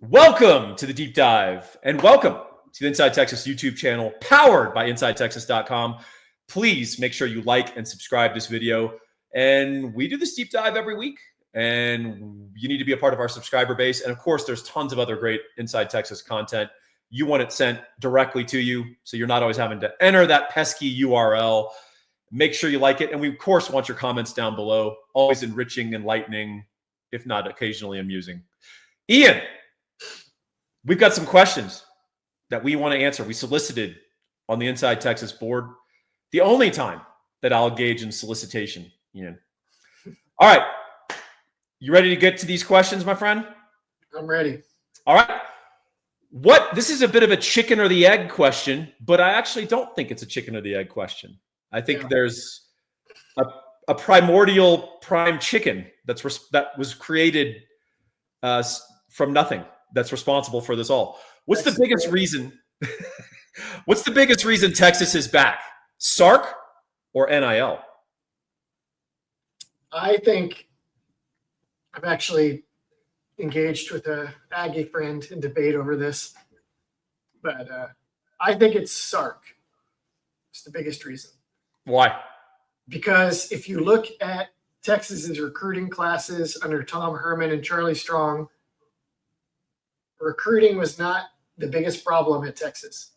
Welcome to the deep dive and welcome to the Inside Texas YouTube channel powered by InsideTexas.com. Please make sure you like and subscribe this video. And we do this deep dive every week and you need to be a part of our subscriber base. And of course, there's tons of other great Inside Texas content. You want it sent directly to you, so you're not always having to enter that pesky URL. Make sure you like it. And we, of course, want your comments down below. Always enriching, enlightening, if not occasionally amusing. Ian, we've got some questions that we want to answer. We solicited on the Inside Texas board. The only time that I'll engage in solicitation, Ian. All right. You ready to get to these questions, my friend? I'm ready. All right. This is a bit of a chicken or the egg question, but I actually don't think it's a chicken or the egg question. I think there's a primordial prime chicken that was created from nothing that's responsible for this all. What's the biggest reason? What's the biggest reason Texas is back? Sark or NIL? I think I've actually engaged with a Aggie friend in debate over this, but I think it's Sark. It's the biggest reason. Why? Because if you look at Texas's recruiting classes under Tom Herman and Charlie Strong, recruiting was not the biggest problem at Texas.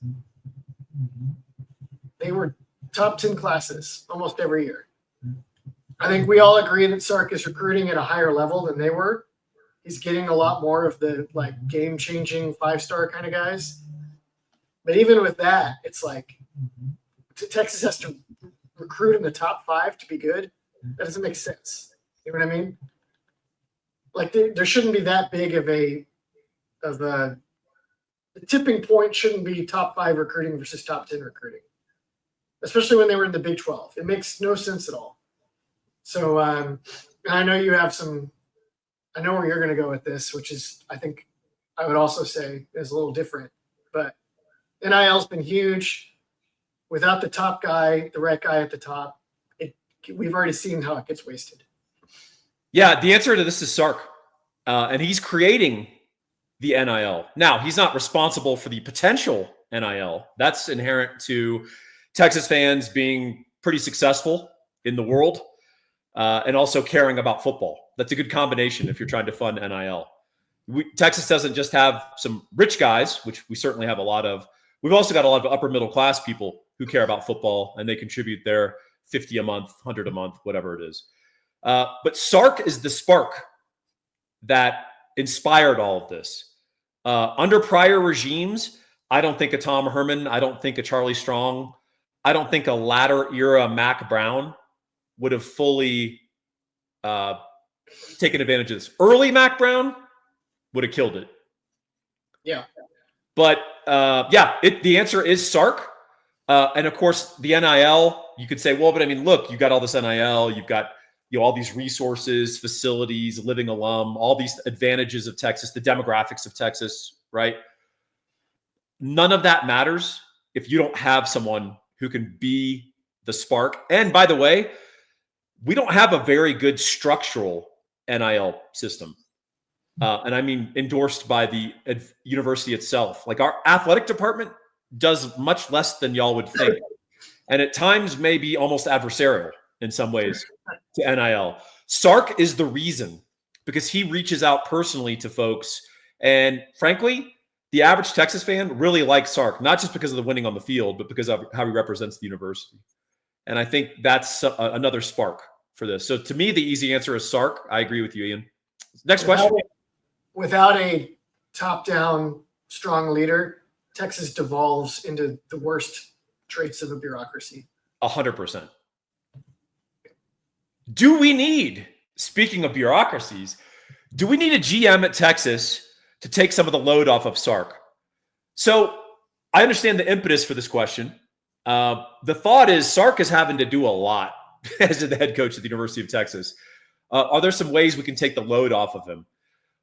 They were top 10 classes almost every year. I think we all agree that Sark is recruiting at a higher level than they were. He's getting a lot more of the game-changing 5-star kind of guys. But even with that, it's like Texas has to recruit in the top 5 to be good. That doesn't make sense. You know what I mean? Like there shouldn't be that big of a the tipping point shouldn't be top 5 recruiting versus top 10 recruiting, especially when they were in the Big 12. It makes no sense at all. So, and I know you have some. I know where you're going to go with this, which is, I think, I would also say is a little different. But NIL's been huge. Without the top guy, the right guy at the top, we've already seen how it gets wasted. Yeah, the answer to this is Sark, and he's creating the NIL. Now, he's not responsible for the potential NIL. That's inherent to Texas fans being pretty successful in the world and also caring about football. That's a good combination if you're trying to fund NIL. Texas doesn't just have some rich guys, which we certainly have a lot of. We've also got a lot of upper middle class people who care about football and they contribute their $50 a month, $100 a month, whatever it is. But Sark is the spark that inspired all of this. Under prior regimes, I don't think a Tom Herman, I don't think a Charlie Strong, I don't think a latter era Mac Brown would have fully taken advantage of this. Early Mac Brown would have killed it. Yeah. But the answer is Sark. And of course, the NIL, you could say, well, but I mean, look, you got all this NIL, you've got all these resources, facilities, living alum, all these advantages of Texas, the demographics of Texas, right? None of that matters if you don't have someone who can be the spark. And by the way, we don't have a very good structural NIL system. And I mean, endorsed by the university itself. Like our athletic department does much less than y'all would think. And at times may be almost adversarial in some ways to NIL. Sark is the reason because he reaches out personally to folks. And frankly, the average Texas fan really likes Sark, not just because of the winning on the field, but because of how he represents the university. And I think that's another spark for this. So to me, the easy answer is Sark. I agree with you, Ian. Next question. Without a top-down strong leader, Texas devolves into the worst traits of a bureaucracy. 100%. Do we need, speaking of bureaucracies, do we need a GM at Texas to take some of the load off of Sark? So I understand the impetus for this question. The thought is Sark is having to do a lot as the head coach at the University of Texas. Are there some ways we can take the load off of him?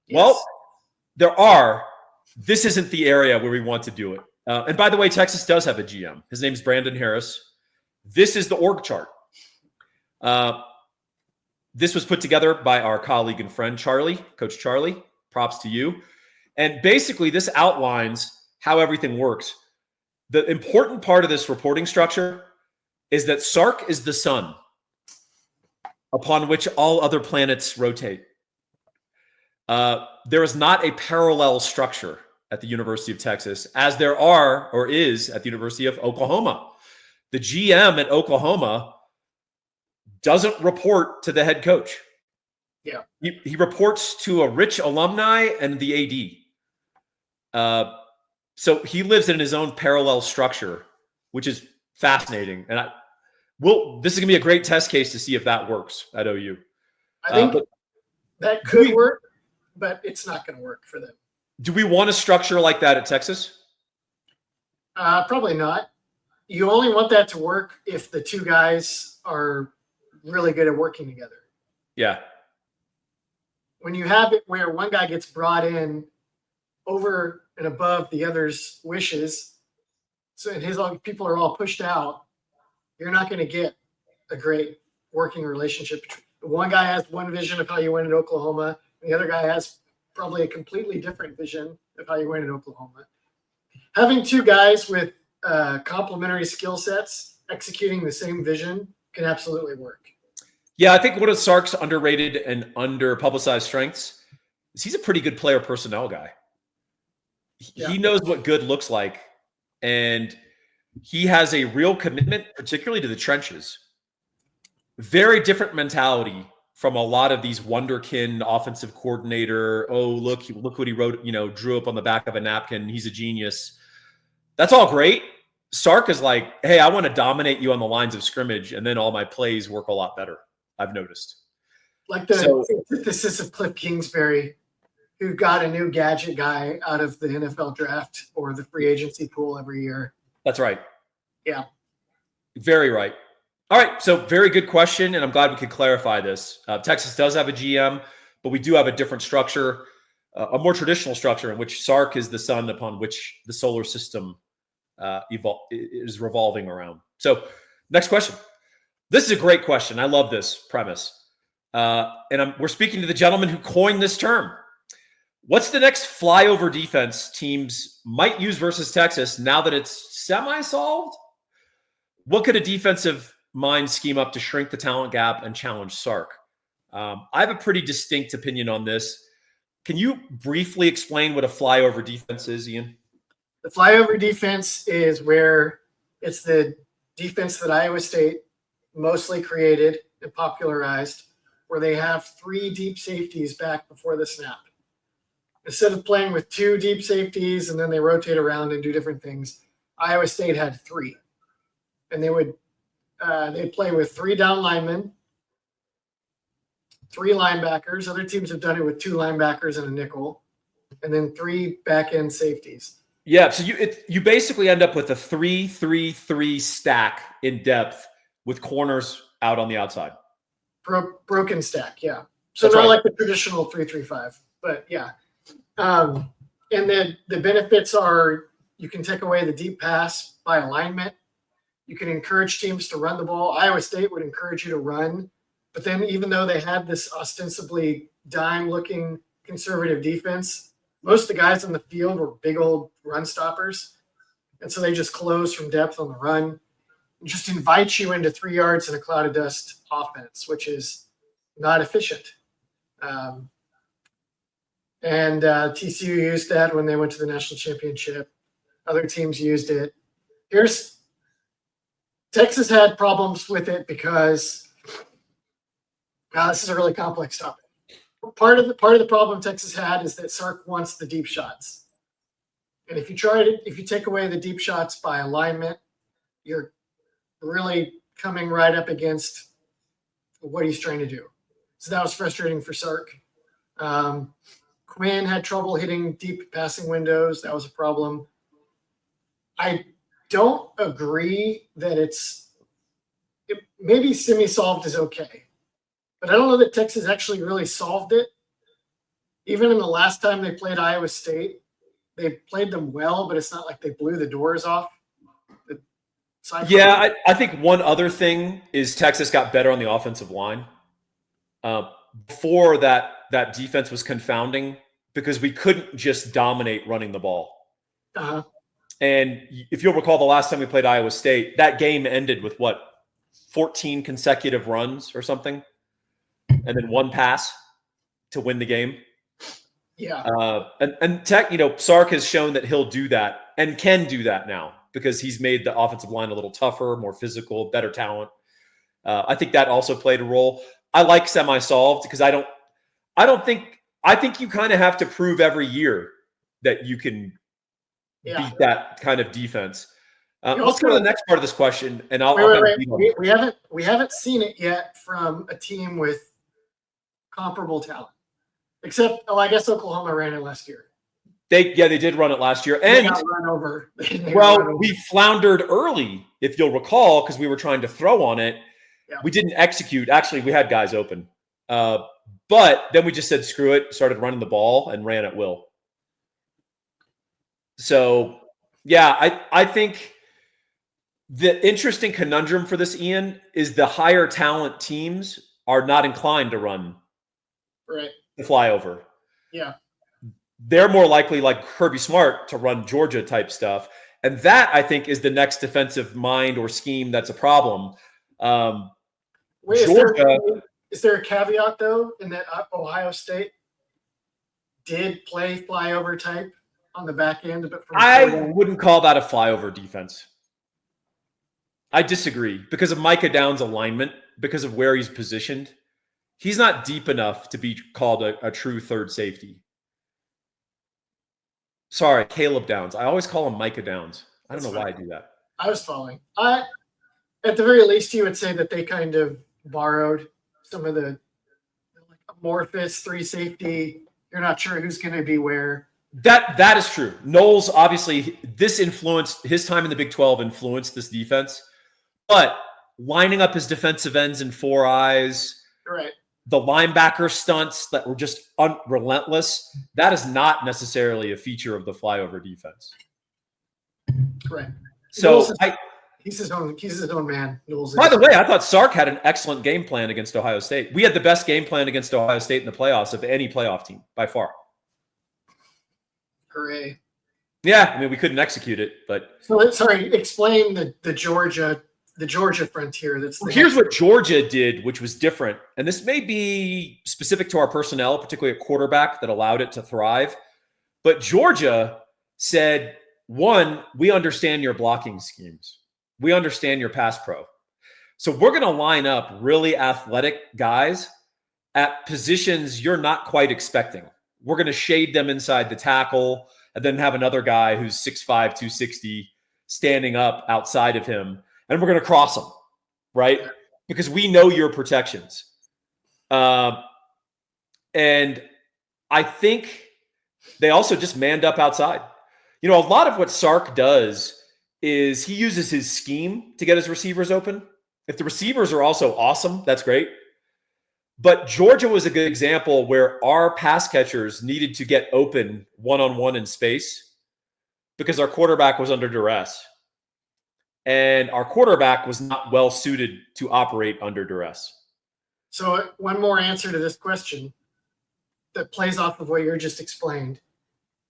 Yes. Well, there are. This isn't the area where we want to do it. And by the way, Texas does have a GM. His name is Brandon Harris. This is the org chart. This was put together by our colleague and friend, Charlie, Coach Charlie. Props to you. And basically, this outlines how everything works. The important part of this reporting structure is that Sark is the sun upon which all other planets rotate. There is not a parallel structure at the University of Texas, as there are or is at the University of Oklahoma. The GM at Oklahoma doesn't report to the head coach. Yeah. He reports to a rich alumni and the AD. So he lives in his own parallel structure, which is fascinating. And this is going to be a great test case to see if that works at OU. I think that could work, but it's not going to work for them. Do we want a structure like that at Texas? Probably not. You only want that to work if the two guys are really good at working together. Yeah. When you have it where one guy gets brought in over and above the other's wishes, so his people are all pushed out, you're not going to get a great working relationship. One guy has one vision of how you win at Oklahoma, and the other guy has probably a completely different vision of how you win at Oklahoma. Having two guys with complementary skill sets executing the same vision can absolutely work. Yeah, I think one of Sark's underrated and under-publicized strengths is he's a pretty good player personnel guy. Yeah. He knows what good looks like, and he has a real commitment, particularly to the trenches. Very different mentality from a lot of these wonderkin offensive coordinator. Oh, look what he wrote, drew up on the back of a napkin. He's a genius. That's all great. Sark is like, hey, I want to dominate you on the lines of scrimmage, and then all my plays work a lot better, I've noticed. Like the antithesis of Cliff Kingsbury, who got a new gadget guy out of the NFL draft or the free agency pool every year. That's right. Yeah. Very right. All right. So very good question. And I'm glad we could clarify this. Texas does have a GM, but we do have a different structure, a more traditional structure in which Sark is the sun upon which the solar system is revolving around. So next question. This is a great question. I love this premise. And we're speaking to the gentleman who coined this term. What's the next flyover defense teams might use versus Texas now that it's semi-solved? What could a defensive mind scheme up to shrink the talent gap and challenge Sark? I have a pretty distinct opinion on this. Can you briefly explain what a flyover defense is, Ian? The flyover defense is where it's the defense that Iowa State mostly created and popularized, where they have three deep safeties back before the snap. Instead of playing with two deep safeties and then they rotate around and do different things, Iowa State had three. And they'd play with three down linemen, three linebackers. Other teams have done it with two linebackers and a nickel, and then three back-end safeties. Yeah, so you basically end up with a 3-3-3 stack in depth with corners out on the outside. Broken stack, yeah. So That's not right. like the traditional 3-3-5, but yeah. And then the benefits are you can take away the deep pass by alignment. You can encourage teams to run the ball. Iowa State would encourage you to run. But then even though they had this ostensibly dime-looking conservative defense, most of the guys on the field were big old run stoppers. And so they just close from depth on the run and just invite you into 3 yards and a cloud of dust offense, which is not efficient. And TCU used that when they went to the national championship. Other teams used it. Texas had problems with it because this is a really complex topic. Part of the problem Texas had is that Sark wants the deep shots. And if you take away the deep shots by alignment, you're really coming right up against what he's trying to do. So that was frustrating for Sark. Quinn had trouble hitting deep passing windows. That was a problem. I don't agree that maybe semi-solved is okay. But I don't know that Texas actually really solved it. Even in the last time they played Iowa State, they played them well, but it's not like they blew the doors off. Yeah, I think one other thing is Texas got better on the offensive line. Before that defense was confounding because we couldn't just dominate running the ball. Uh-huh. And if you'll recall, the last time we played Iowa State, that game ended with 14 consecutive runs or something, and then one pass to win the game. Yeah. And Sark has shown that he'll do that and can do that now because he's made the offensive line a little tougher, more physical, better talent. I think that also played a role. I like semi-solved because I think you kind of have to prove every year that you can beat that kind of defense. Let's go to the next part of this question, and we haven't seen it yet from a team with comparable talent, except I guess Oklahoma ran it last year. They did run it last year, and they got run over. We floundered early, if you'll recall, because we were trying to throw on it. Yeah. We didn't execute. Actually, we had guys open, but then we just said screw it, started running the ball, and ran at will. So, yeah, I think the interesting conundrum for this, Ian, is the higher talent teams are not inclined to run the flyover. Yeah. They're more likely, like Kirby Smart, to run Georgia type stuff. And that, I think, is the next defensive mind or scheme that's a problem. Georgia, is there a caveat, though, in that Ohio State did play flyover type on the back end? But I wouldn't call that a flyover defense. I disagree because of Micah Downs' alignment, because of where he's positioned. He's not deep enough to be called a true third safety. Sorry, Caleb Downs. I always call him Micah Downs. I don't know why I do that. I was following. At the very least, you would say that they kind of borrowed some of the amorphous 3 safety. You're not sure who's going to be where. That is true. Knowles, obviously, this influenced his time in the Big 12, influenced this defense. But lining up his defensive ends in 4 eyes, right? The linebacker stunts that were just relentless, that is not necessarily a feature of the flyover defense. Right. So he's his own man. By the way, I thought Sark had an excellent game plan against Ohio State. We had the best game plan against Ohio State in the playoffs of any playoff team by far. Hooray. Yeah, I mean, we couldn't execute it, but explain the Georgia frontier. Here's what Georgia did, which was different. And this may be specific to our personnel, particularly a quarterback that allowed it to thrive. But Georgia said, 1, we understand your blocking schemes. We understand your pass pro. So we're going to line up really athletic guys at positions you're not quite expecting. We're going to shade them inside the tackle and then have another guy who's 6'5", 260 standing up outside of him. And we're going to cross them, right? Because we know your protections. And I think they also just manned up outside. A lot of what Sark does is he uses his scheme to get his receivers open. If the receivers are also awesome, that's great. But Georgia was a good example where our pass catchers needed to get open one-on-one in space because our quarterback was under duress. And our quarterback was not well suited to operate under duress. So one more answer to this question that plays off of what you just explained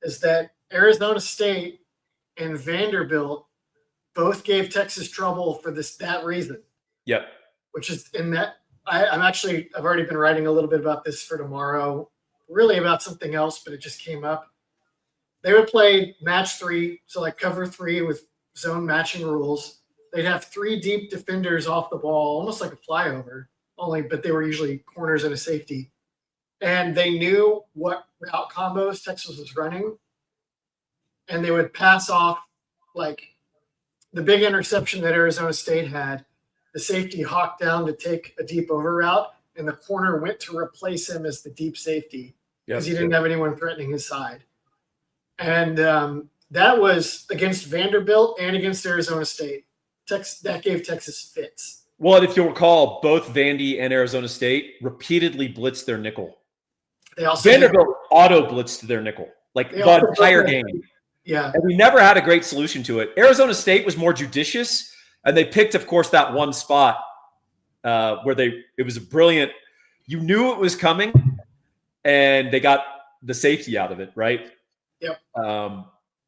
is that Arizona State and Vanderbilt both gave Texas trouble for that reason. Yep. Which is in that I've already been writing a little bit about this for tomorrow, really about something else, but it just came up. They would play match 3, so like cover 3 with zone matching rules. They'd have 3 deep defenders off the ball, almost like a flyover, but they were usually corners and a safety. And they knew what route combos Texas was running. And they would pass off, like the big interception that Arizona State had, the safety hawked down to take a deep over route, and the corner went to replace him as the deep safety because he didn't have anyone threatening his side. And that was against Vanderbilt and against Arizona State. That gave Texas fits. Well, if you'll recall, both Vandy and Arizona State repeatedly blitzed their nickel. Vanderbilt auto-blitzed their nickel, like the entire game. Yeah. And we never had a great solution to it. Arizona State was more judicious, and they picked, of course, that one spot where it was a brilliant – you knew it was coming, and they got the safety out of it, right? Yep.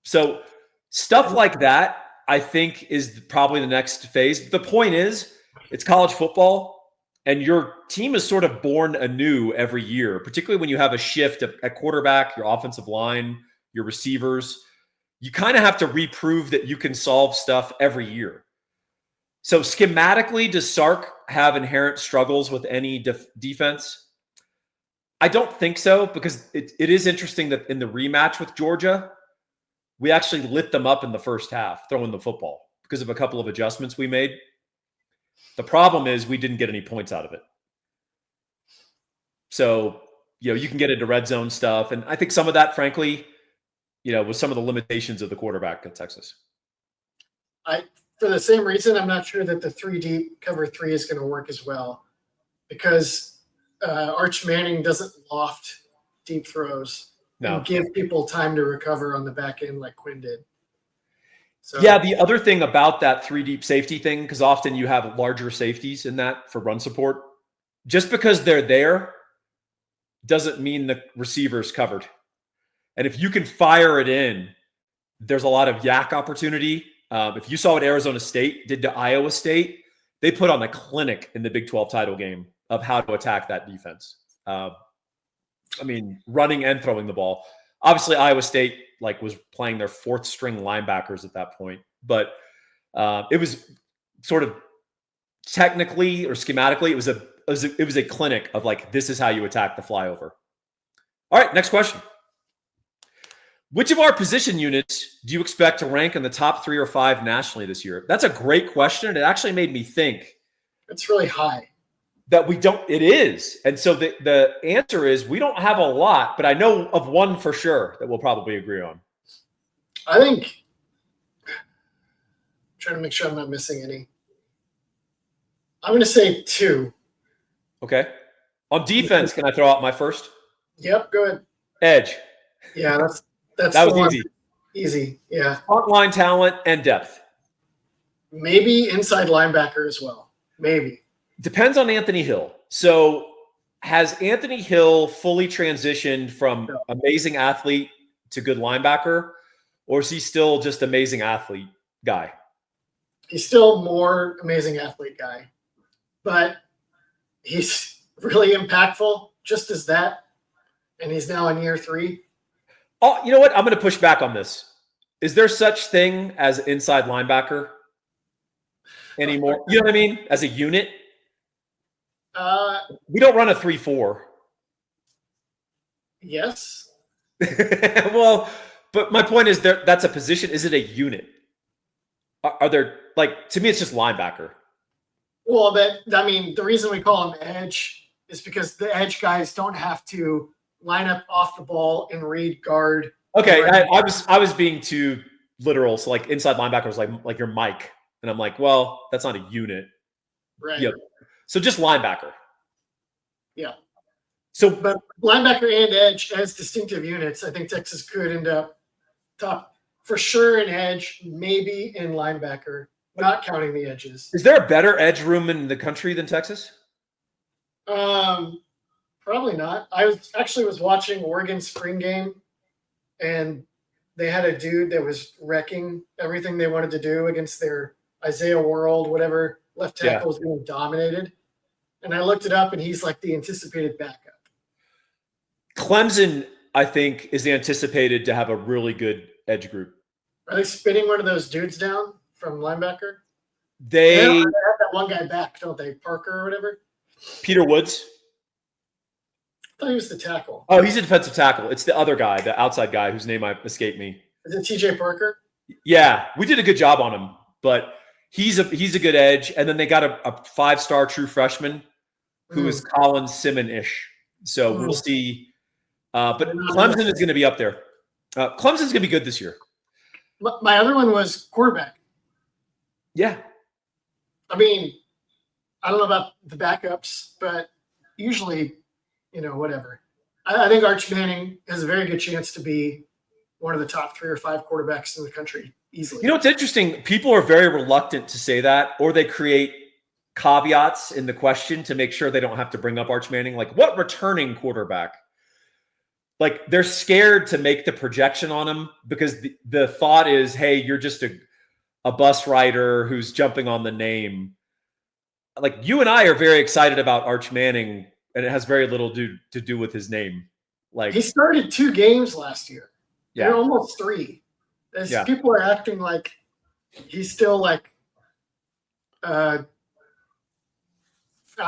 So stuff like that, I think, is probably the next phase. The point is, it's college football, and your team is sort of born anew every year, particularly when you have a shift at quarterback, your offensive line, your receivers. You kind of have to reprove that you can solve stuff every year. So schematically, does Sark have inherent struggles with any defense? I don't think so, because it is interesting that in the rematch with Georgia, we actually lit them up in the first half throwing the football because of a couple of adjustments we made. The problem is we didn't get any points out of it. So, you can get into red zone stuff. And I think some of that, frankly, was some of the limitations of the quarterback at Texas. For the same reason, I'm not sure that the 3 deep cover 3 is going to work as well, because Arch Manning doesn't loft deep throws and give people time to recover on the back end like Quinn did. So, yeah, the other thing about that 3 deep safety thing, because often you have larger safeties in that for run support, just because they're there doesn't mean the receiver's covered. And if you can fire it in, there's a lot of yak opportunity. If you saw what Arizona State did to Iowa State, they put on a clinic in the Big 12 title game of how to attack that defense. Running and throwing the ball. Obviously, Iowa State was playing their 4th string linebackers at that point, but it was sort of technically or schematically, it was a clinic of this is how you attack the flyover. All right, next question. Which of our position units do you expect to rank in the top 3 or 5 nationally this year? That's a great question. It actually made me think. It's really high. That we don't, it is. And so the answer is we don't have a lot, but I know of one for sure that we'll probably agree on. I think, I'm trying to make sure I'm not missing any. I'm going to say 2. Okay. On defense, can I throw out my first? Yep, go ahead. Edge. Yeah, that was easy. Easy, yeah. Frontline talent and depth. Maybe inside linebacker as well. Maybe. Depends on Anthony Hill. So has Anthony Hill fully transitioned from amazing athlete to good linebacker, or is he still just amazing athlete guy? He's still more amazing athlete guy, but he's really impactful just as that. And he's now in year 3. Oh, you know what? I'm going to push back on this. Is there such thing as inside linebacker anymore? You know what I mean? As a unit? We don't run a 3-4. Yes. Well, but my point is that's a position. Is it a unit? Are there, to me, it's just linebacker. Well, the reason we call him edge is because the edge guys don't have to line up off the ball and read guard. Okay, I was being too literal. So inside linebacker was like your Mike, and I'm like, well, that's not a unit, right? Yep. So just linebacker. Yeah. So, but linebacker and edge as distinctive units, I think Texas could end up top for sure in edge, maybe in linebacker, not counting the edges. Is there a better edge room in the country than Texas? Probably not. I was watching Oregon spring game, and they had a dude that was wrecking everything they wanted to do against their Isaiah World, whatever left tackle was being dominated. And I looked it up, and he's the anticipated backup. Clemson, I think, is anticipated to have a really good edge group. Are they spinning one of those dudes down from linebacker? They have that one guy back, don't they? Parker or whatever? Peter Woods. I thought he was the tackle. Oh, he's a defensive tackle. It's the other guy, the outside guy whose name escaped me. Is it TJ Parker? Yeah, we did a good job on him, but he's a good edge. And then they got a 5-star true freshman who is Colin Simmon-ish. So we'll see. But Clemson is going to be up there. Clemson's going to be good this year. My other one was quarterback. Yeah. I don't know about the backups, but usually, whatever. I think Arch Manning has a very good chance to be one of the top 3 or 5 quarterbacks in the country easily. It's interesting. People are very reluctant to say that, or they create caveats in the question to make sure they don't have to bring up Arch Manning. What returning quarterback? like they're scared to make the projection on him because the thought is, hey, you're just a bus rider who's jumping on the name. Like you and I are very excited about Arch Manning, and it has very little to do with his name. Like he started 2 games last year. Yeah. They're almost 3. As people are acting like he's still like right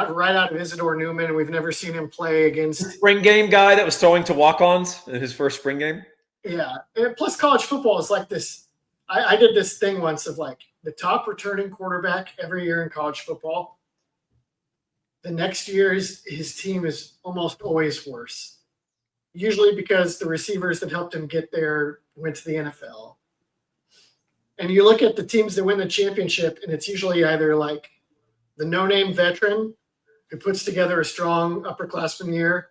out of Isidore Newman. We've never seen him play against the spring game guy that was throwing to walk-ons in his first spring game. Yeah. And plus college football is like this. I did this thing once of like the top returning quarterback every year in college football. The next year his team is almost always worse. Usually because the receivers that helped him get there went to the NFL. And you look at the teams that win the championship, and it's usually either like the no-name veteran who puts together a strong upperclassman year,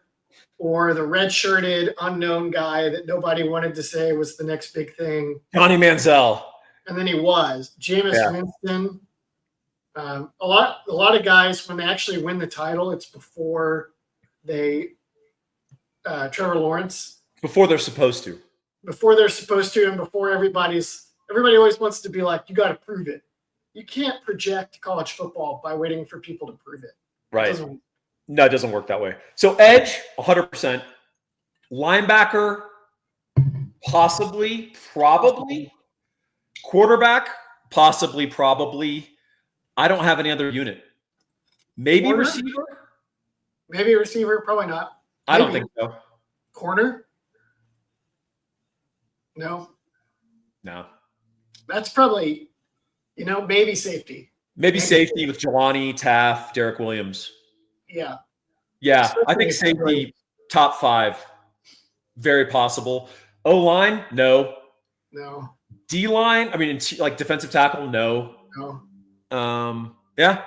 or the red-shirted unknown guy that nobody wanted to say was the next big thing. Johnny Manziel. And then he was. Jameis Winston. A lot of guys, when they actually win the title, it's before they Trevor Lawrence. Before they're supposed to. Before they're supposed to, and before everybody always wants to be like, you got to prove it. You can't project college football by waiting for people to prove it. Right. No, it doesn't work that way. So edge, 100%. Linebacker, possibly, probably. Quarterback, possibly, probably. I don't have any other unit. Maybe Corner? Receiver? Maybe receiver, probably not. I don't think so. Corner? No. No. That's probably, maybe safety. Maybe safety with Jelani, Taft, Derek Williams. Yeah. Yeah, Especially I think safety, top 5. Very possible. O-line, no. No. D-line, I mean, like defensive tackle, no. No. Yeah.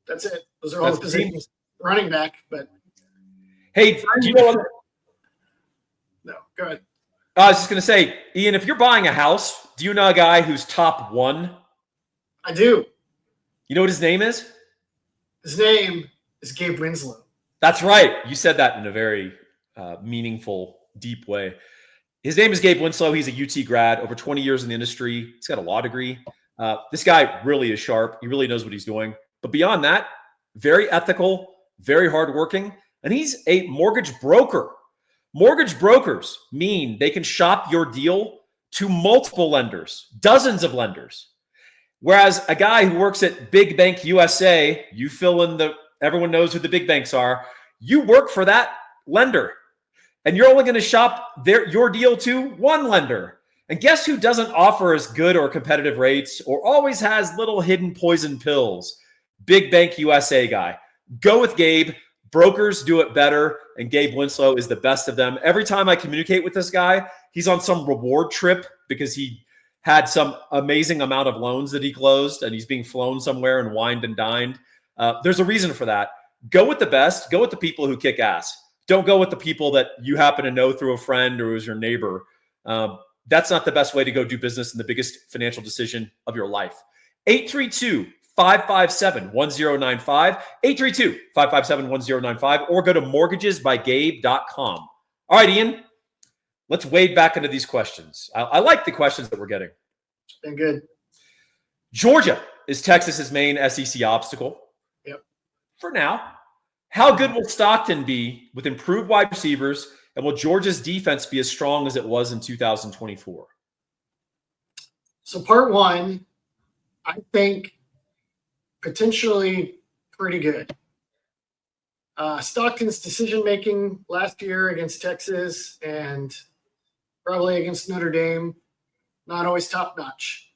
That's it. Those are all the positions. Running back, but. Hey, do you know what? No, go ahead. I was just going to say, Ian, if you're buying a house, do you know a guy who's top 1? I do. You know what his name is? His name is Gabe Winslow. That's right. You said that in a very meaningful, deep way. His name is Gabe Winslow. He's a UT grad, over 20 years in the industry. He's got a law degree. This guy really is sharp. He really knows what he's doing. But beyond that, very ethical, very hardworking, and he's a mortgage broker. Mortgage brokers mean they can shop your deal to multiple lenders, dozens of lenders. Whereas a guy who works at Big Bank USA, you fill in everyone knows who the big banks are. You work for that lender, and you're only going to shop your deal to one lender. And guess who doesn't offer as good or competitive rates or always has little hidden poison pills? Big Bank USA guy. Go with Gabe. Brokers do it better, and Gabe Winslow is the best of them. Every time I communicate with this guy, he's on some reward trip because he had some amazing amount of loans that he closed, and he's being flown somewhere and wined and dined. There's a reason for that. Go with the best. Go with the people who kick ass. Don't go with the people that you happen to know through a friend or as your neighbor. That's not the best way to go do business in the biggest financial decision of your life. 832-557-1095, 832-557-1095, or go to mortgagesbygabe.com. All right, Ian, let's wade back into these questions. I like the questions that we're getting. It's been good. Georgia is Texas's main SEC obstacle. Yep. For now. How good will Stockton be with improved wide receivers, and will Georgia's defense be as strong as it was in 2024? So part 1, I think potentially pretty good. Stockton's decision-making last year against Texas and probably against Notre Dame, not always top-notch.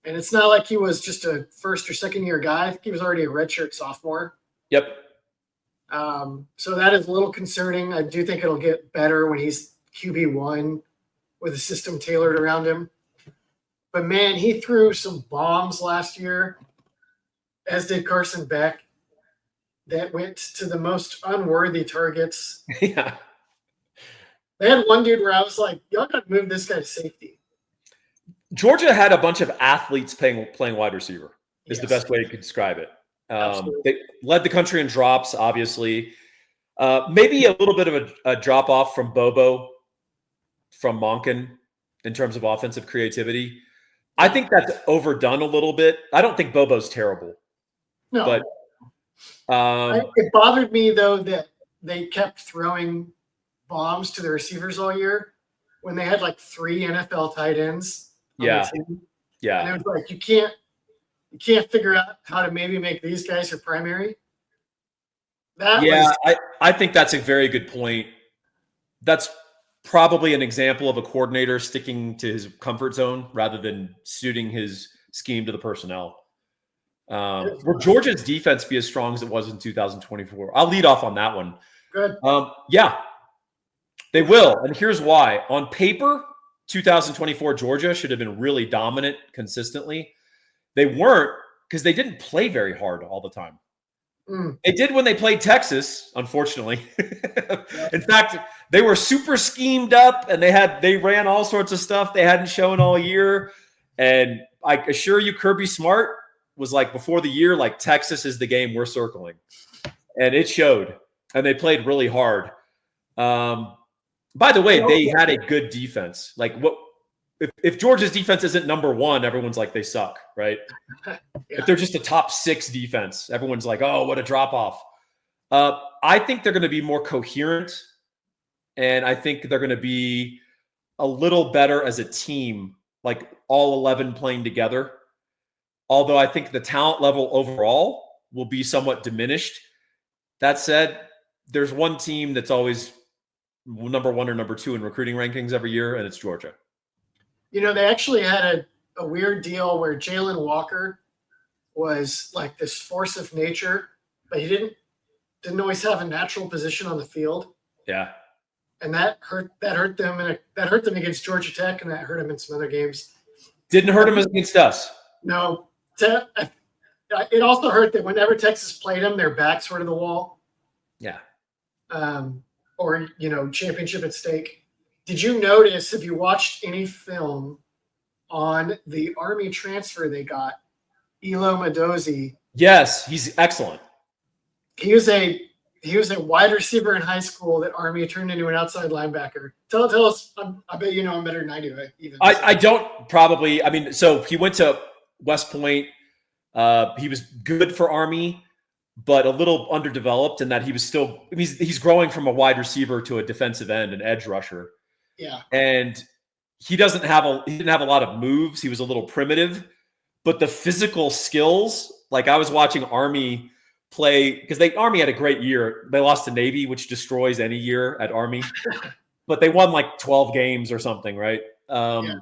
And it's not like he was just a first or second-year guy. I think he was already a redshirt sophomore. Yep. So that is a little concerning. I do think it'll get better when he's QB1 with a system tailored around him. But, man, he threw some bombs last year, as did Carson Beck, that went to the most unworthy targets. Yeah. They had one dude where I was like, y'all got to move this guy to safety. Georgia had a bunch of athletes playing wide receiver is Yes. the best way you could describe it. They led the country in drops, obviously. Maybe a little bit of a drop off from Bobo, from Monken in terms of offensive creativity. I think that's overdone a little bit. I don't think Bobo's terrible, No, but it bothered me though that they kept throwing bombs to the receivers all year when they had like 3 NFL tight ends on the team. Yeah. And it was like you can't figure out how to maybe make these guys your primary. I think that's a very good point. That's probably an example of a coordinator sticking to his comfort zone rather than suiting his scheme to the personnel. Will Georgia's defense be as strong as it was in 2024? I'll lead off on that one. Good. Yeah, they will. And here's why. On paper, 2024 Georgia should have been really dominant consistently. They weren't because they didn't play very hard all the time. They did when they played Texas, unfortunately. In fact, they were super schemed up and they ran all sorts of stuff they hadn't shown all year. And I assure you, Kirby Smart was like before the year, like Texas is the game we're circling. And it showed. And they played really hard. By the way, they had a good defense. Like if Georgia's defense isn't number 1, everyone's like they suck, right? If they're just a top 6 defense, everyone's like, oh, what a drop off. I think they're going to be more coherent, and I think they're going to be a little better as a team, like all 11 playing together. Although I think the talent level overall will be somewhat diminished. That said, there's one team that's always number 1 or number 2 in recruiting rankings every year, and it's Georgia. You know, they actually had a weird deal where Jalen Walker was like this force of nature, but he didn't always have a natural position on the field. Yeah. And that hurt them that hurt them against Georgia Tech, and that hurt them in some other games. Didn't hurt them against us. No. It also hurt that whenever Texas played them, their backs were to the wall. Yeah. Or, championship at stake. Did you notice, have you watched any film on the Army transfer they got, Elo Madozi? Yes, he's excellent. He was a wide receiver in high school that Army turned into an outside linebacker. Tell us, I bet you know him better than I do. I don't probably. I mean, so he went to West Point. He was good for Army, but a little underdeveloped in that he was still. He's growing from a wide receiver to a defensive end, an edge rusher. Yeah, and he didn't have a lot of moves. He was a little primitive, but the physical skills. Like I was watching Army play because Army had a great year. They lost to Navy, which destroys any year at Army, but they won like 12 games or something, right? And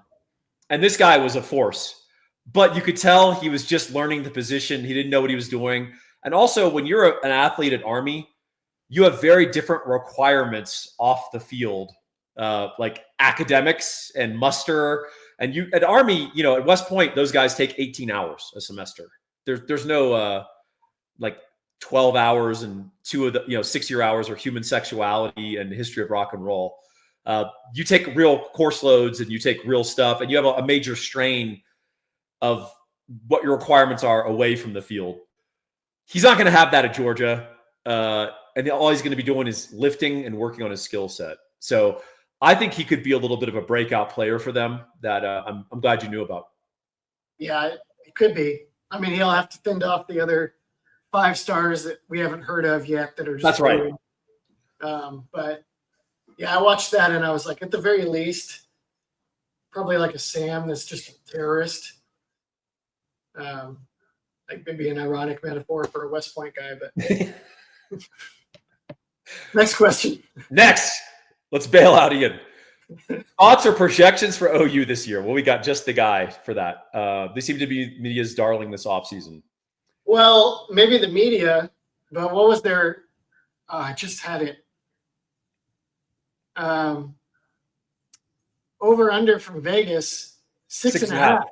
this guy was a force, but you could tell he was just learning the position. He didn't know what he was doing. And also, when you're an athlete at Army, you have very different requirements off the field. Like academics and muster, and you at Army, at West Point, those guys take 18 hours a semester. There's no like 12 hours and 2 of the 6-year hours are human sexuality and history of rock and roll. You take real course loads and you take real stuff, and you have a major strain of what your requirements are away from the field. He's not going to have that at Georgia, and all he's going to be doing is lifting and working on his skill set. So I think he could be a little bit of a breakout player for them that I'm glad you knew about. Yeah, it could be. I mean, he'll have to fend off the other 5 stars that we haven't heard of yet that are just. That's right. But yeah, I watched that and I was like, at the very least, probably like a Sam that's just a terrorist. Like maybe an ironic metaphor for a West Point guy, but next question. Next. Let's bail out Ian. Thoughts or projections for OU this year? Well, we got just the guy for that. They seem to be media's darling this offseason. Well, maybe the media, but what was their I just had it. Over under from Vegas, 6.5.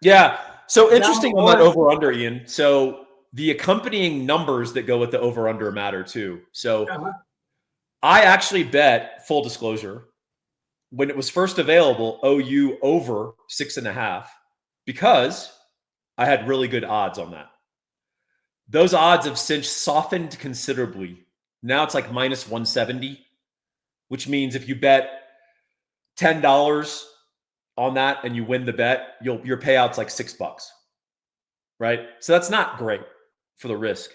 Yeah. So interesting on that over under, Ian. So the accompanying numbers that go with the over under matter too. So I actually bet, full disclosure, when it was first available, OU over 6.5, because I had really good odds on that. Those odds have since softened considerably Now it's like minus 170, which means if you bet $10 on that and you win the bet, your payout's like $6, right? So that's not great for the risk.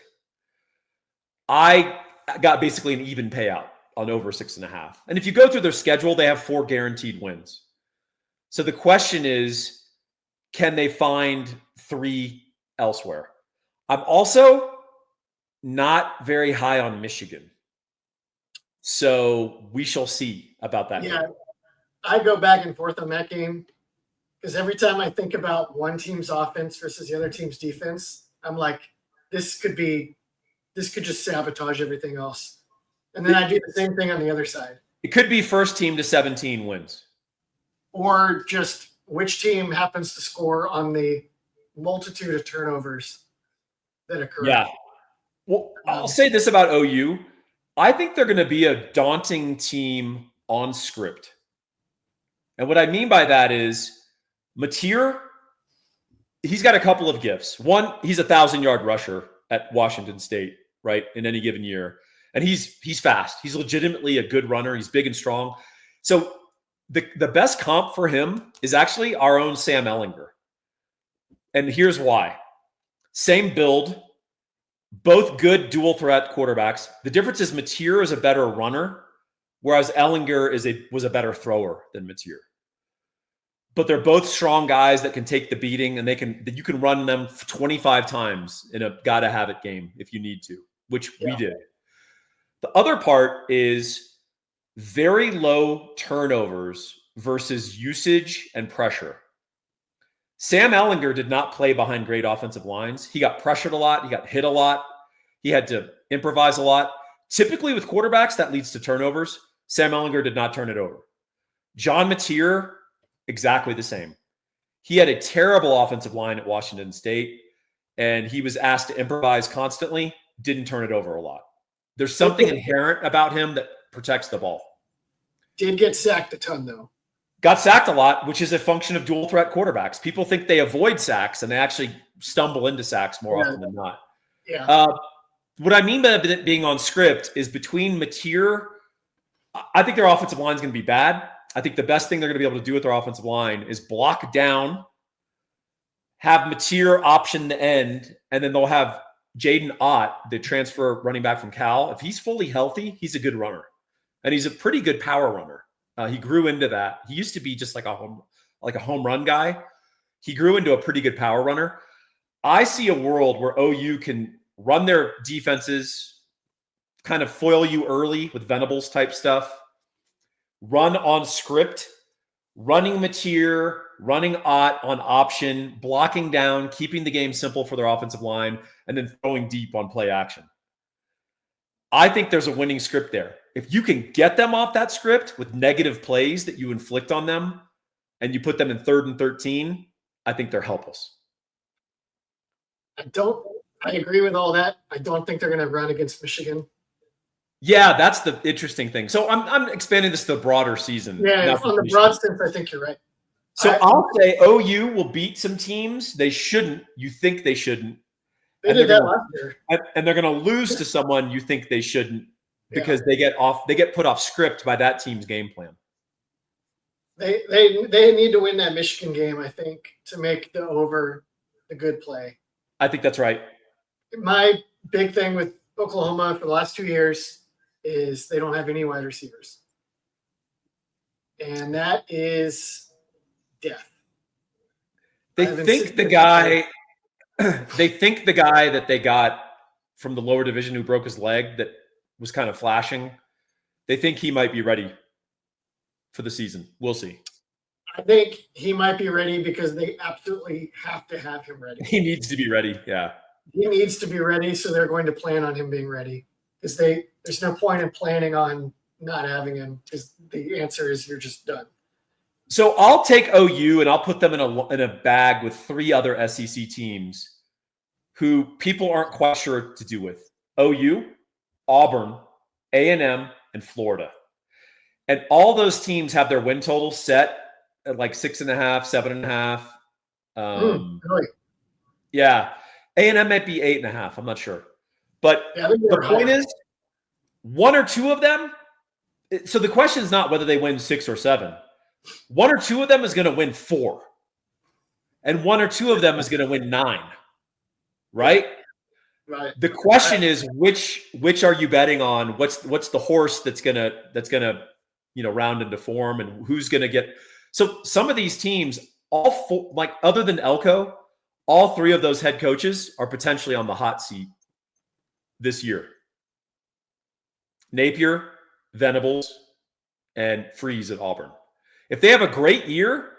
I got basically an even payout on over 6.5. And if you go through their schedule, they have 4 guaranteed wins. So the question is, can they find 3 elsewhere? I'm also not very high on Michigan. So we shall see about that. Yeah, game. I go back and forth on that game because every time I think about one team's offense versus the other team's defense, I'm like, this could just sabotage everything else. And then I do the same thing on the other side. It could be first team to 17 wins. Or just which team happens to score on the multitude of turnovers that occur. Yeah. Well, I'll say this about OU. I think they're going to be a daunting team on script. And what I mean by that is Mateer, he's got a couple of gifts. One, he's a 1,000-yard rusher at Washington State, right, in any given year. And he's fast. He's legitimately a good runner. He's big and strong. So the best comp for him is actually our own Sam Ehlinger. And here's why. Same build, both good dual threat quarterbacks. The difference is Mateer is a better runner, whereas Ehlinger was a better thrower than Mateer. But they're both strong guys that can take the beating, and you can run them 25 times in a gotta have it game if you need to, which we did. The other part is very low turnovers versus usage and pressure. Sam Ehlinger did not play behind great offensive lines. He got pressured a lot. He got hit a lot. He had to improvise a lot. Typically with quarterbacks, that leads to turnovers. Sam Ehlinger did not turn it over. John Mateer, exactly the same. He had a terrible offensive line at Washington State, and he was asked to improvise constantly, didn't turn it over a lot. There's something inherent about him that protects the ball. Did get sacked a ton, though. Got sacked a lot, which is a function of dual threat quarterbacks. People think they avoid sacks, and they actually stumble into sacks more often than not. Yeah. What I mean by it being on script is between Mateer, I think their offensive line is going to be bad. I think the best thing they're going to be able to do with their offensive line is block down, have Mateer option the end, and then they'll have Jaden Ott, the transfer running back from Cal. If he's fully healthy, he's a good runner. And he's a pretty good power runner. He grew into that. He used to be just like a home run guy. He grew into a pretty good power runner. I see a world where OU can run their defenses, kind of foil you early with Venables type stuff, run on script, running Mateer, running Ott on option, blocking down, keeping the game simple for their offensive line, and then throwing deep on play action. I think there's a winning script there. If you can get them off that script with negative plays that you inflict on them and you put them in 3rd and 13, I think they're helpless. I agree with all that. I don't think they're going to run against Michigan. Yeah, that's the interesting thing. So I'm expanding this to the broader season. Yeah, on the broad sense, I think you're right. So I'll say OU will beat some teams they shouldn't. You think they shouldn't. They did that last year. And they're going to lose to someone you think they shouldn't because they get put off script by that team's game plan. They need to win that Michigan game, I think, to make the over the good play. I think that's right. My big thing with Oklahoma for the last 2 years is they don't have any wide receivers. And that is death. They think the guy that they got from the lower division who broke his leg that was kind of flashing, they think he might be ready for the season. We'll see. I think he might be ready because they absolutely have to have him ready. He needs to be ready, yeah. He needs to be ready, so they're going to plan on him being ready. Because there's no point in planning on not having him because the answer is you're just done. So I'll take OU and I'll put them in a bag with 3 other SEC teams who people aren't quite sure what to do with. OU, Auburn, A&M, and Florida. And all those teams have their win total set at like 6.5, 7.5. Really? Yeah. A&M might be 8.5. I'm not sure. But the point is, one or two of them. So the question is not whether they win 6 or 7. One or two of them is going to win 4. And one or two of them is going to win 9. Right? Right. The question is which are you betting on? What's the horse that's gonna round into form, and who's gonna get? So some of these teams, all 4, like other than Elko, all 3 of those head coaches are potentially on the hot seat this year. Napier, Venables, and Freeze at Auburn. If they have a great year,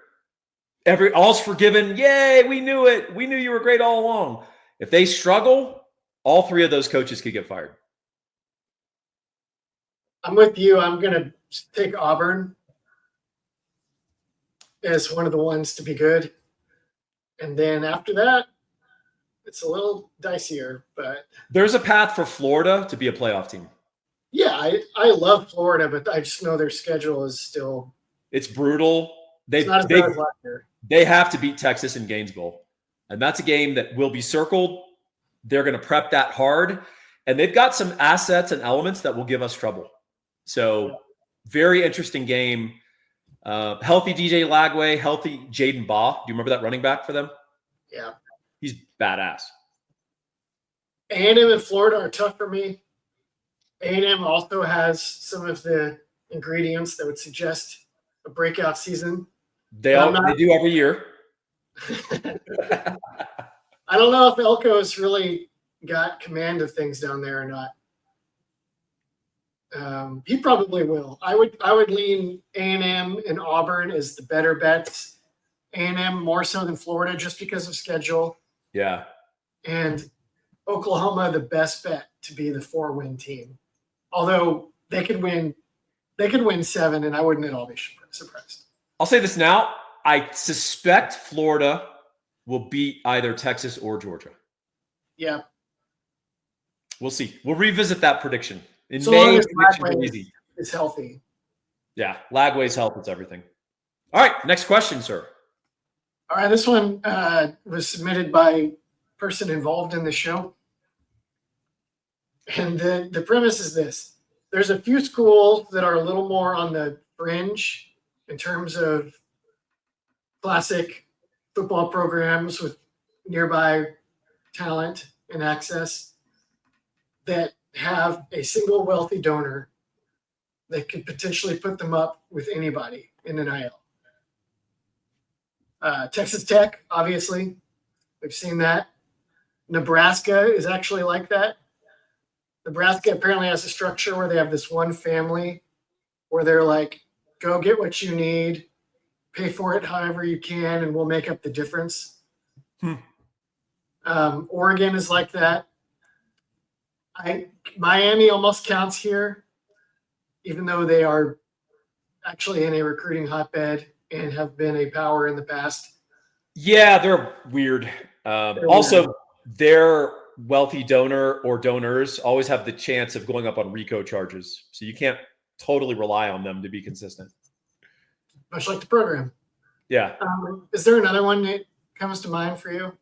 all's forgiven. Yay, we knew it. We knew you were great all along. If they struggle, all 3 of those coaches could get fired. I'm with you. I'm going to take Auburn as one of the ones to be good. And then after that, it's a little dicier. But there's a path for Florida to be a playoff team. Yeah, I love Florida, but I just know their schedule is still... It's brutal. They have to beat Texas in Gainesville. And that's a game that will be circled. They're going to prep that hard. And they've got some assets and elements that will give us trouble. So very interesting game. Healthy DJ Lagway, healthy Jaden Baugh. Do you remember that running back for them? Yeah. He's badass. A&M and Florida are tough for me. A&M also has some of the ingredients that would suggest a breakout season. They do every year. I don't know if Elko's really got command of things down there or not. He probably will. I would lean A&M and Auburn as the better bets. A&M more so than Florida just because of schedule. Yeah. And Oklahoma the best bet to be the 4-win team. Although they could win 7, and I wouldn't at all be surprised. I'll say this now. I suspect Florida will beat either Texas or Georgia. Yeah. We'll see. We'll revisit that prediction. In so May, long as Lagway is healthy. Yeah, Lagway's health is everything. All right, next question, sir. All right, this one was submitted by a person involved in the show. And the premise is this. There's a few schools that are a little more on the fringe in terms of classic football programs with nearby talent and access that have a single wealthy donor that could potentially put them up with anybody in NIL. Texas Tech, obviously. We've seen that. Nebraska is actually like that. Nebraska apparently has a structure where they have this one family where they're like, go get what you need, pay for it however you can, and we'll make up the difference. Oregon is like that. Miami almost counts here, even though they are actually in a recruiting hotbed and have been a power in the past. Yeah, they're weird. Also, their wealthy donor or donors always have the chance of going up on RICO charges. So you can't totally rely on them to be consistent. Much like the program. Yeah. Is there another one that comes to mind for you?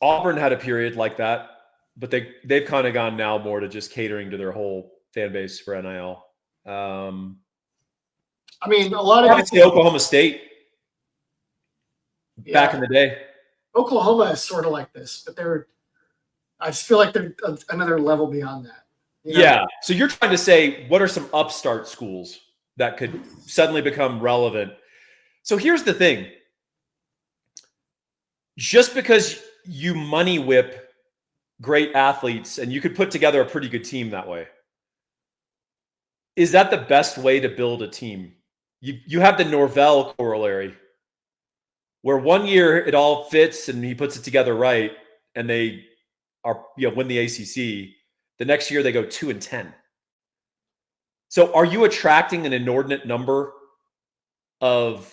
Auburn had a period like that, but they've kind of gone now more to just catering to their whole fan base for NIL. I mean, a lot of Oklahoma State back in the day. Oklahoma is sort of like this, but I just feel like they're another level beyond that. You know? Yeah. So you're trying to say, what are some upstart schools that could suddenly become relevant? So here's the thing. Just because you money whip great athletes and you could put together a pretty good team that way, is that the best way to build a team? You have the Norvell corollary, where one year it all fits and he puts it together right, and they are win the ACC. The next year they go 2-10. So are you attracting an inordinate number of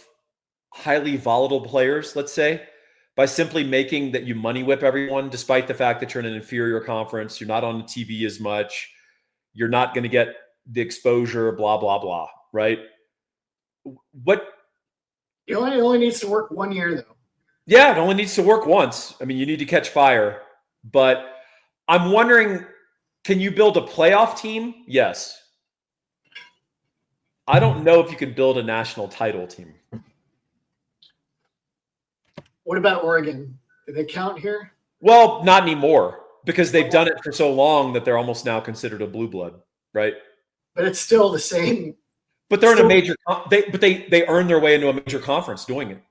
highly volatile players, let's say, by simply making that you money whip everyone, despite the fact that you're in an inferior conference, you're not on the TV as much, you're not going to get the exposure, blah, blah, blah, right? It only needs to work 1 year, though. Yeah, it only needs to work once. I mean, you need to catch fire. But I'm wondering, Can you build a playoff team? Yes. I don't know if you can build a national title team. What about Oregon? Do they count here? Well, not anymore because they've done it for so long that they're almost now considered a blue blood, right? But it's still the same. But they're in a major. They earn their way into a major conference doing it.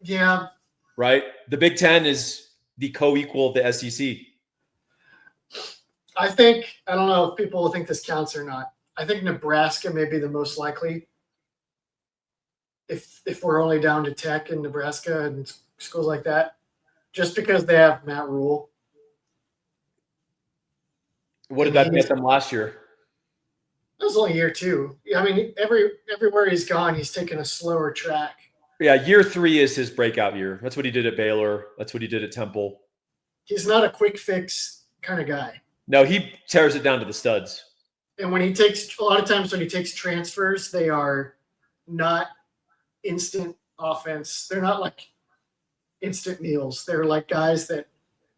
Yeah. Right. The Big Ten is the co-equal of the SEC. I don't know if people will think this counts or not. I think Nebraska may be the most likely. If we're only down to Tech in Nebraska and schools like that, just because they have Matt Rule. What did that get them last year? It was only year 2. I mean, everywhere he's gone, he's taken a slower track. Yeah, year 3 is his breakout year. That's what he did at Baylor. That's what he did at Temple. He's not a quick fix kind of guy. No, he tears it down to the studs. And when he takes, a lot of times when he takes transfers, they are not instant offense. They're not like instant meals. They're like guys that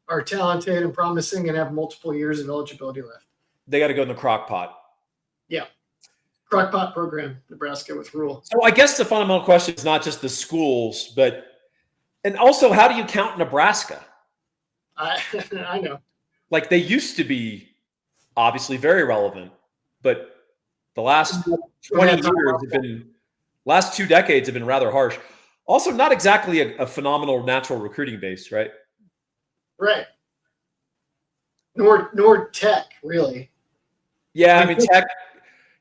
are talented and promising and have multiple years of eligibility left. They got to go in the crock pot. Yeah. Crock pot program, Nebraska with Rule. So I guess the fundamental question is not just the schools, and also how do you count Nebraska? I know. Like they used to be obviously very relevant, but the last 20 years have been, last 2 decades have been rather harsh. Also, not exactly a phenomenal natural recruiting base, right? Right. Nor Tech, really. Yeah, I mean, Tech,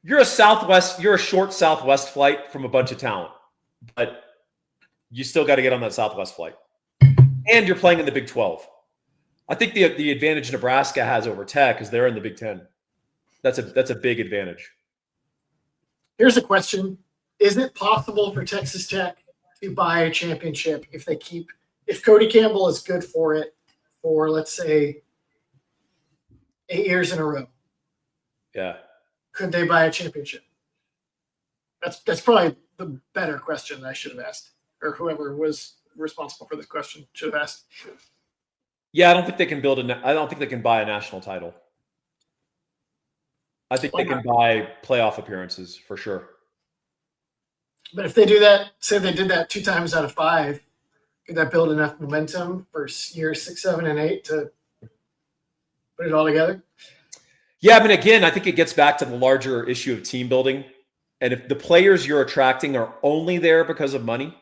you're a short Southwest flight from a bunch of talent, but you still got to get on that Southwest flight. And you're playing in the Big 12. I think the advantage Nebraska has over Tech is they're in the Big 10. That's a big advantage. Here's a question. Is it possible for Texas Tech to buy a championship if Cody Campbell is good for it for, let's say, 8 years in a row? Yeah. Could they buy a championship? That's probably the better question I should have asked, or whoever was responsible for this question should have asked. Yeah, I don't think they can buy a national title. I think they can buy playoff appearances for sure. But if they do that, say they did that 2 times out of 5, could that build enough momentum for years 6, 7, and 8 to put it all together? Yeah, I mean, again, I think it gets back to the larger issue of team building. And if the players you're attracting are only there because of money,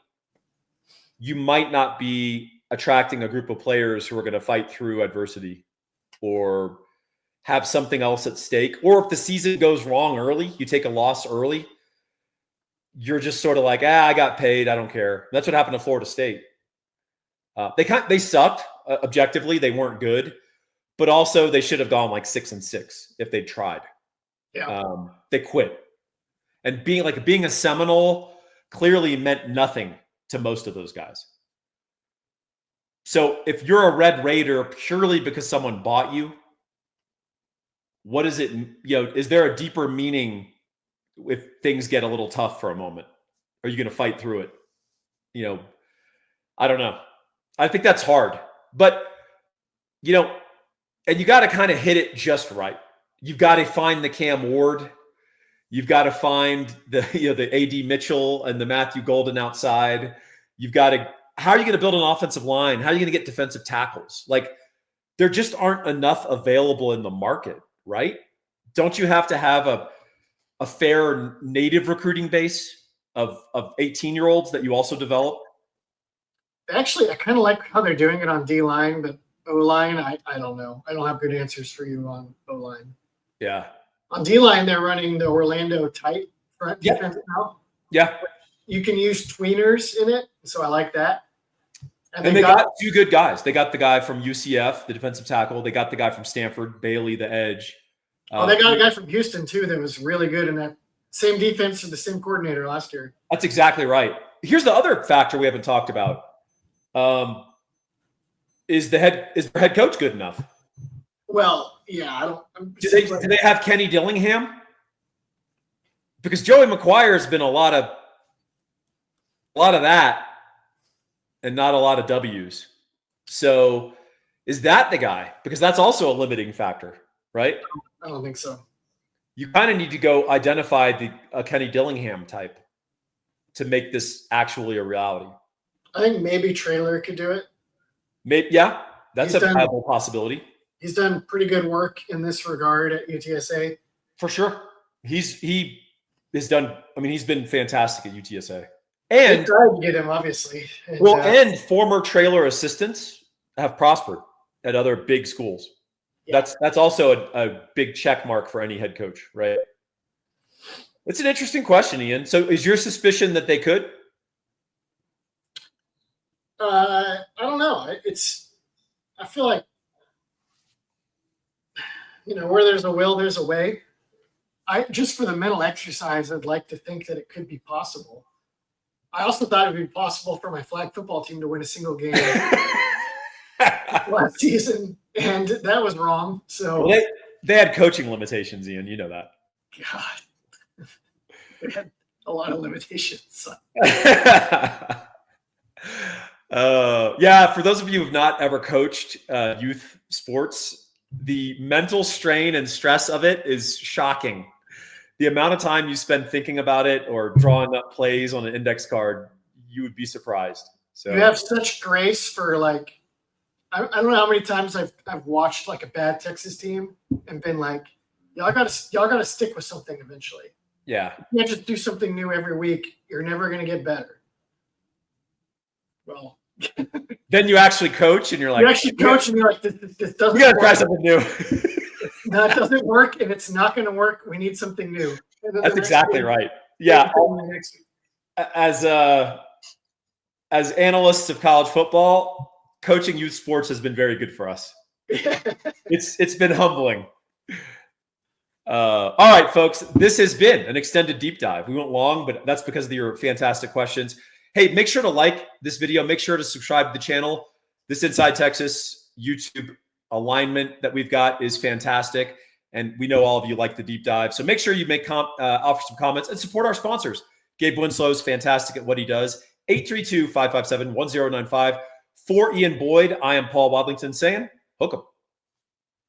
you might not be attracting a group of players who are going to fight through adversity or have something else at stake. Or if the season goes wrong early, you take a loss early, you're just sort of like, I got paid. I don't care. That's what happened to Florida State. They sucked objectively. They weren't good, but also they should have gone like 6-6 if they'd tried. Yeah. They quit. And being a Seminole clearly meant nothing to most of those guys. So if you're a Red Raider purely because someone bought you, what is it? Is there a deeper meaning if things get a little tough for a moment? Are you going to fight through it? I don't know. I think that's hard, but and you got to kind of hit it just right. You've got to find the Cam Ward. You've got to find the AD Mitchell and the Matthew Golden outside. How are you going to build an offensive line? How are you going to get defensive tackles? Like, there just aren't enough available in the market, right? Don't you have to have a fair native recruiting base of 18-year-olds that you also develop? Actually, I kind of like how they're doing it on D-line, but O-line, I don't know. I don't have good answers for you on O-line. Yeah. On D-line, they're running the Orlando tight front defense now. Yeah. You can use tweeners in it, so I like that. And they got 2 good guys. They got the guy from UCF, the defensive tackle. They got the guy from Stanford, Bailey, the edge. They got a guy from Houston, too, that was really good in that same defense with the same coordinator last year. That's exactly right. Here's the other factor we haven't talked about. Is their head coach good enough? Well, yeah, Do they have Kenny Dillingham? Because Joey McGuire's been a lot of that and not a lot of W's. So is that the guy? Because that's also a limiting factor. right? I don't think so. You kind of need to go identify the Kenny Dillingham type to make this actually a reality. I think maybe Traylor could do it. Maybe, yeah, that's a viable possibility. He's done pretty good work in this regard at UTSA. For sure. He has done, I mean, he's been fantastic at UTSA. And they tried to get him, obviously. And former Traylor assistants have prospered at other big schools. Yeah. That's also a big check mark for any head coach, right? It's an interesting question, Ian. So is your suspicion that they could? I don't know. I feel like, where there's a will, there's a way. Just for the mental exercise, I'd like to think that it could be possible. I also thought it would be possible for my flag football team to win a single game last season, and that was wrong. So they had coaching limitations, Ian. You know that. God, they had a lot of limitations. Yeah, for those of you who have not ever coached youth sports, the mental strain and stress of it is shocking. The amount of time you spend thinking about it or drawing up plays on an index card, you would be surprised. So you have such grace for like, I don't know how many times I've watched like a bad Texas team and been like, y'all gotta stick with something eventually. Yeah, you can't just do something new every week. You're never gonna get better. Well, then you actually coach and you're like, and you're like, this doesn't. We gotta try something new. That doesn't work, and it's not going to work. We need something new. That's exactly right. Yeah. As analysts of college football, coaching youth sports has been very good for us. It's been humbling. All right, folks, this has been an extended deep dive. We went long, but that's because of your fantastic questions. Hey, make sure to like this video. Make sure to subscribe to the channel. This Inside Texas YouTube alignment that we've got is fantastic. And we know all of you like the deep dive. So make sure you offer some comments and support our sponsors. Gabe Winslow is fantastic at what he does. 832-557-1095. For Ian Boyd, I am Paul Wadlington saying, hook 'em.